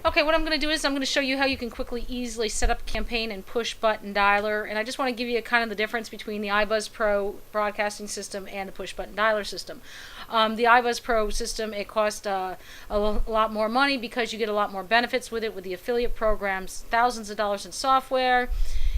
Okay, what I'm going to do is I'm going to show you how you can quickly, easily set up a campaign and push button dialer. And I just want to give you kind of the difference between the iBuzz Pro broadcasting system and the push button dialer system. The iBuzz Pro system, it costs a lot more money because you get a lot more benefits with it, with the affiliate programs, thousands of dollars in software.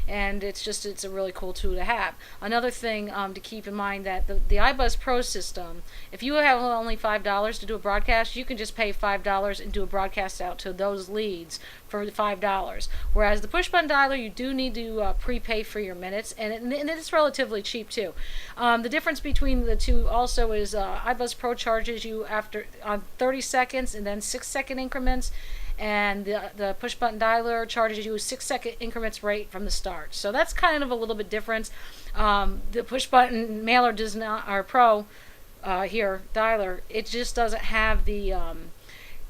And it's a really cool tool to have. Another thing to keep in mind, that the iBuzz Pro system, if you have only $5 to do a broadcast, you can just pay $5 and do a broadcast out to those leads for $5. Whereas the push button dialer, you do need to prepay for your minutes, and it's relatively cheap too. The difference between the two also is iBuzz Pro charges you after on 30 seconds and then 6-second increments, and the push button dialer charges you 6-second increments right from the start. So that's kind of a little bit different. The push button mailer does not, or Pro here dialer, it just doesn't have the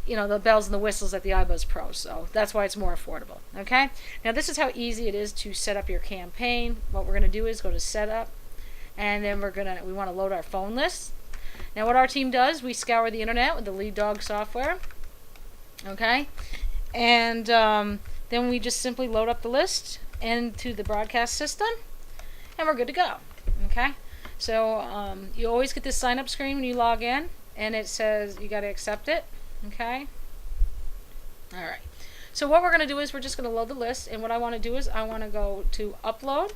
the bells and the whistles that the iBuzz Pro. So that's why it's more affordable. Okay. Now this is how easy it is to set up your campaign. What we're going to do is go to Setup, and then we want to load our phone list. Now what our team does, we scour the internet with the Lead Dawg software. Okay, and then we just simply load up the list into the broadcast system, and we're good to go. Okay, so you always get this sign up screen when you log in, and it says you got to accept it. Okay, all right, so what we're going to do is we're just going to load the list, and what I want to do is I want to go to upload,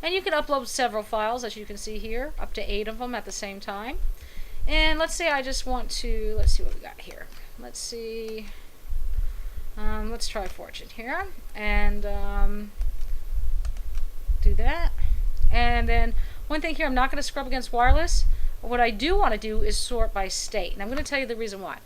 and you can upload several files, as you can see here, up to 8 of them at the same time. And let's say I just want to, let's see what we got here. Let's see, let's try Fortune here, and do that. And then one thing here, I'm not going to scrub against wireless. What I do want to do is sort by state, and I'm going to tell you the reason why.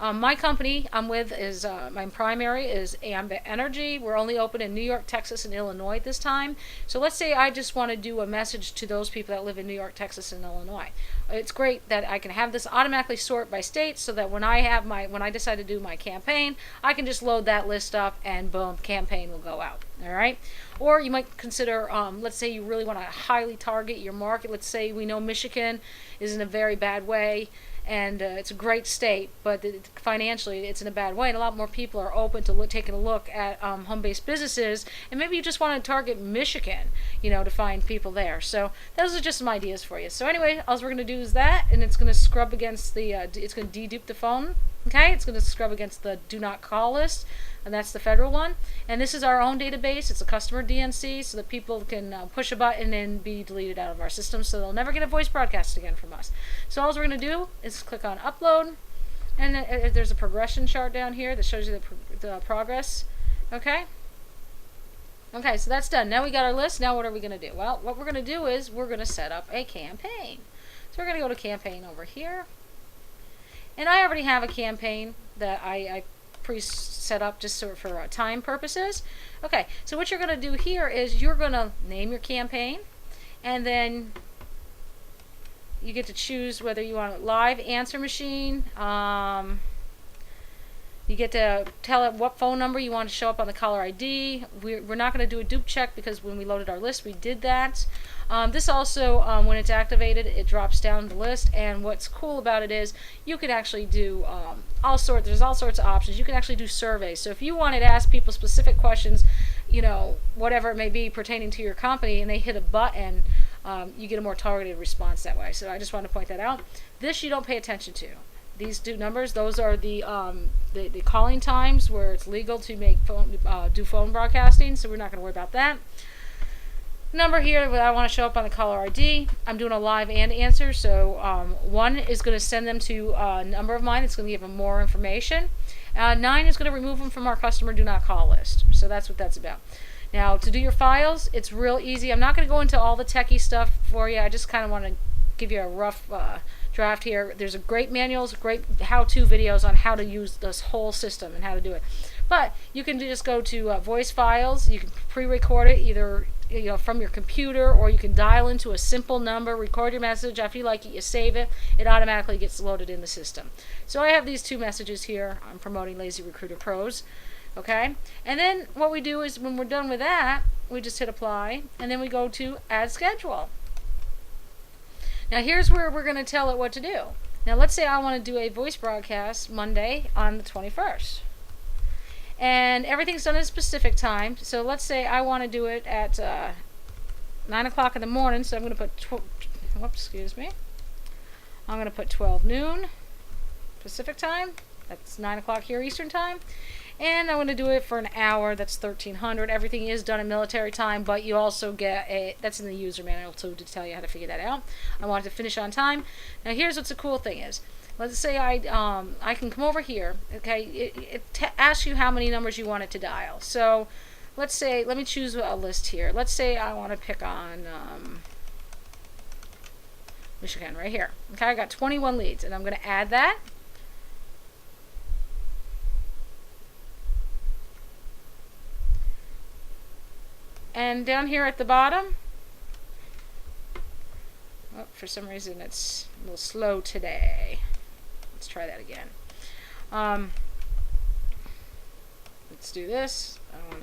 My company I'm with is, my primary is Ambit Energy. We're only open in New York, Texas, and Illinois at this time. So let's say I just want to do a message to those people that live in New York, Texas, and Illinois. It's great that I can have this automatically sort by state, so that when I decide to do my campaign, I can just load that list up and boom, campaign will go out. All right. Or you might consider, let's say you really want to highly target your market. Let's say we know Michigan is in a very bad way, and it's a great state, but financially it's in a bad way, and a lot more people are open to taking a look at home-based businesses, and maybe you just want to target Michigan, to find people there. So those are just some ideas for you. So anyway, all we're going to do is that, and it's going to scrub against the, it's going to dedupe the phone. Okay, it's going to scrub against the do not call list, and that's the federal one. And this is our own database. It's a customer DNC, so that people can push a button and be deleted out of our system, so they'll never get a voice broadcast again from us. So all we're going to do is click on upload, and then there's a progression chart down here that shows you the progress. Okay. Okay, so that's done. Now we got our list. Now what are we going to do? Well, what we're going to do is we're going to set up a campaign. So we're going to go to campaign over here. And I already have a campaign that I pre-set up just for time purposes. Okay, so what you're going to do here is you're going to name your campaign, and then you get to choose whether you want a live answer machine. You get to tell it what phone number you want to show up on the caller ID. We're not going to do a dupe check because when we loaded our list, we did that. This also, when it's activated, it drops down the list. And what's cool about it is you can actually do there's all sorts of options. You can actually do surveys. So if you wanted to ask people specific questions, whatever it may be pertaining to your company, and they hit a button, you get a more targeted response that way. So I just want to point that out. This you don't pay attention to. These two numbers, those are the calling times where it's legal to make do phone broadcasting, so we're not going to worry about that. Number here, I want to show up on the caller ID. I'm doing a live and answer, so 1 is going to send them to a number of mine. It's going to give them more information. 9 is going to remove them from our customer do not call list. So that's what that's about. Now, to do your files, it's real easy. I'm not going to go into all the techie stuff for you. I just kind of want to give you a rough draft here. There's a great manuals, great how-to videos on how to use this whole system and how to do it. But you can just go to voice files. You can pre-record it either from your computer, or you can dial into a simple number, record your message. After you like it, you save it. It automatically gets loaded in the system. So I have these 2 messages here. I'm promoting Lazy Recruiter Pros. Okay, and then what we do is when we're done with that, we just hit apply, and then we go to add schedule. Now here's where we're going to tell it what to do. Now let's say I want to do a voice broadcast Monday on the 21st. And everything's done at a specific time. So let's say I want to do it at 9 o'clock in the morning, so I'm going to put, I'm going to put 12 noon Pacific time. That's 9 o'clock here Eastern time. And I'm going to do it for an hour. That's 1300. Everything is done in military time, but you also get that's in the user manual too, to tell you how to figure that out. I want it to finish on time. Now here's what's the cool thing is. Let's say I can come over here, okay? It asks you how many numbers you want it to dial. So let's say, let me choose a list here. Let's say I want to pick on Michigan right here. Okay, I got 21 leads, and I'm going to add that. And down here at the bottom, oh, for some reason it's a little slow today. Let's try that again. Let's do this. I don't want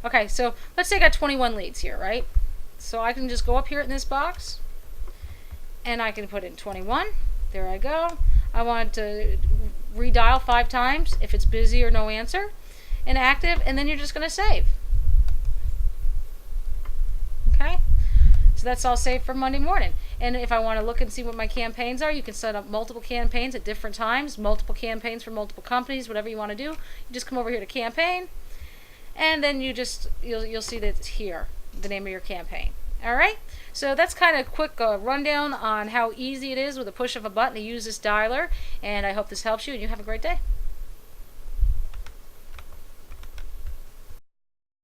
to. Okay, so let's say I got 21 leads here, right? So I can just go up here in this box, and I can put in 21. There I go. I want to redial 5 times if it's busy or no answer. Inactive, and then you're just going to save. Okay, so that's all saved for Monday morning. And if I want to look and see what my campaigns are, you can set up multiple campaigns at different times, multiple campaigns for multiple companies, whatever you want to do. You just come over here to campaign, and then you just you'll see that it's here, the name of your campaign. All right, so that's kind of a quick rundown on how easy it is with a push of a button to use this dialer, and I hope this helps you, and you have a great day.